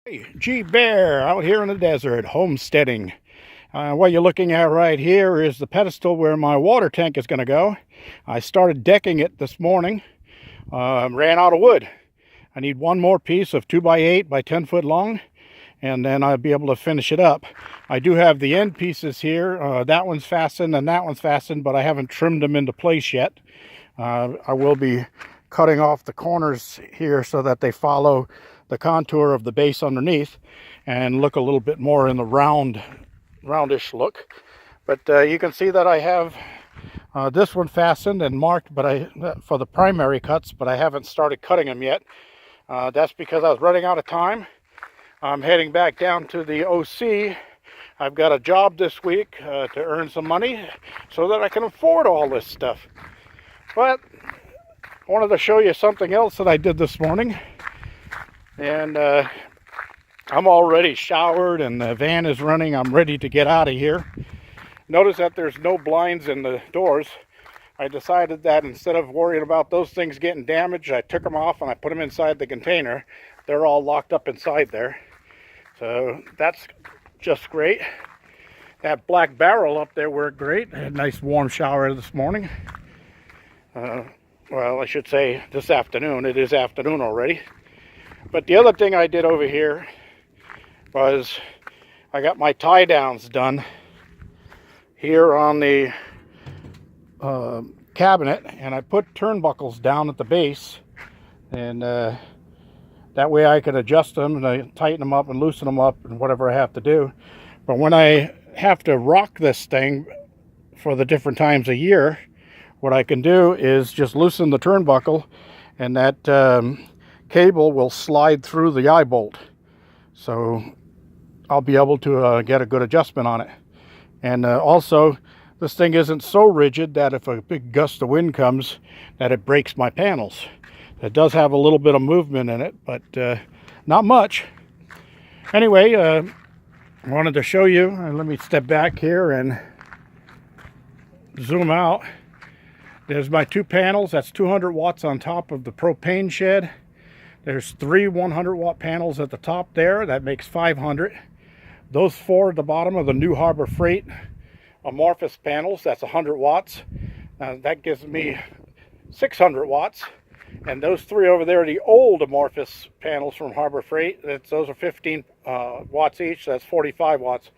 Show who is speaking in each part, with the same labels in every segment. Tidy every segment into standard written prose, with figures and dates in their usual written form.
Speaker 1: Hey, G Bear out here in the desert, homesteading. What you're looking at right here is the pedestal where my water tank is going to go. I started decking it this morning, ran out of wood. I need one more piece of 2x8 by 10 foot long, and then I'll be able to finish it up. I do have the end pieces here. That one's fastened and that one's fastened, but I haven't trimmed them into place yet. I will be cutting off the corners here so that they follow the contour of the base underneath and look a little bit more in the roundish look. But you can see that I have this one fastened and marked, but for the primary cuts, but I haven't started cutting them yet. That's because I was running out of time. I'm heading back down to the OC. I've got a job this week to earn some money so that I can afford all this stuff. But I wanted to show you something else that I did this morning. And I'm already showered and the van is running. I'm ready to get out of here. Notice that there's no blinds in the doors. I decided that instead of worrying about those things getting damaged, I took them off and I put them inside the container. They're all locked up inside there. So that's just great. That black barrel up there worked great. I had a nice warm shower this morning. Well, I should say this afternoon. It is afternoon already. But the other thing I did over here was I got my tie downs done here on the cabinet, and I put turnbuckles down at the base, and that way I could adjust them and I tighten them up and loosen them up and whatever I have to do. But when I have to rock this thing for the different times a year, what I can do is just loosen the turnbuckle, and that cable will slide through the eye bolt, so I'll be able to get a good adjustment on it. And also, this thing isn't so rigid that if a big gust of wind comes that it breaks my panels. It does have a little bit of movement in it, but not much. Anyway, I wanted to show you. Let me step back here and zoom out. There's my two panels. That's 200 watts on top of the propane shed. There's three 100 watt panels at the top there. That makes 500. Those four at the bottom are the New Harbor Freight amorphous panels. That's 100 watts. That gives me 600 watts. And those three over there are the old amorphous panels from Harbor Freight. Those are 15 watts each. So that's 45 watts.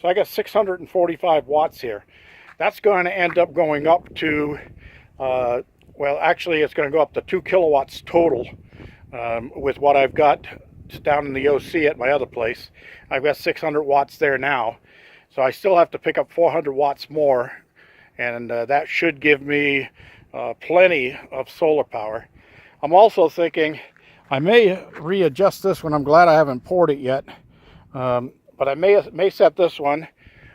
Speaker 1: So I got 645 watts here. That's going to end up going up to, well, actually it's going to go up to 2 kilowatts total. With what I've got down in the OC at my other place. I've got 600 watts there now, so I still have to pick up 400 watts more, and that should give me plenty of solar power. I'm also thinking I may readjust this one. I'm glad I haven't poured it yet, but I may set this one,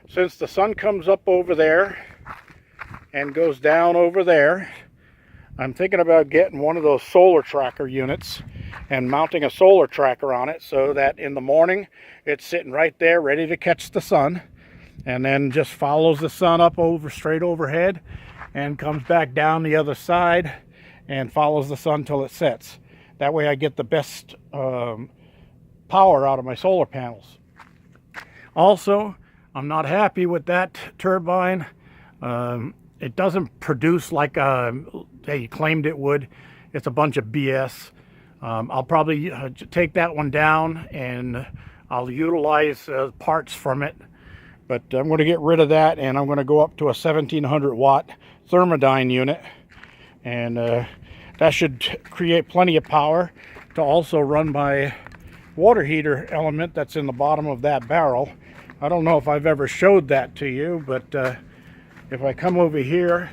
Speaker 1: since the sun comes up over there and goes down over there. I'm thinking about getting one of those solar tracker units and mounting a solar tracker on it so that in the morning it's sitting right there ready to catch the sun, and then just follows the sun up straight overhead and comes back down the other side and follows the sun till it sets. That way I get the best power out of my solar panels. Also, I'm not happy with that turbine. It doesn't produce like they claimed it would. It's a bunch of BS. I'll probably take that one down and I'll utilize parts from it. But I'm going to get rid of that, and I'm going to go up to a 1700 watt Thermodyne unit. And that should create plenty of power to also run my water heater element that's in the bottom of that barrel. I don't know if I've ever showed that to you, but if I come over here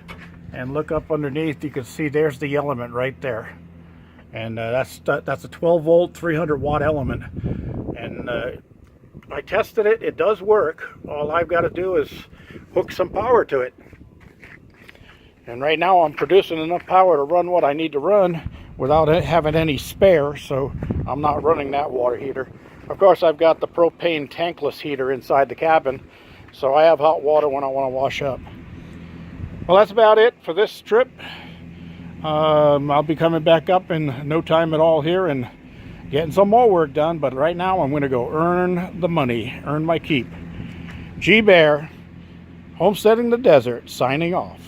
Speaker 1: and look up underneath, you can see there's the element right there. And that's a 12 volt, 300 watt element. And I tested it, it does work. All I've got to do is hook some power to it. And right now I'm producing enough power to run what I need to run without having any spare, so I'm not running that water heater. Of course, I've got the propane tankless heater inside the cabin, so I have hot water when I want to wash up. Well, that's about it for this trip. I'll be coming back up in no time at all here and getting some more work done, but right now I'm going to go earn the money, earn my keep. G Bear, Homesteading the Desert, signing off.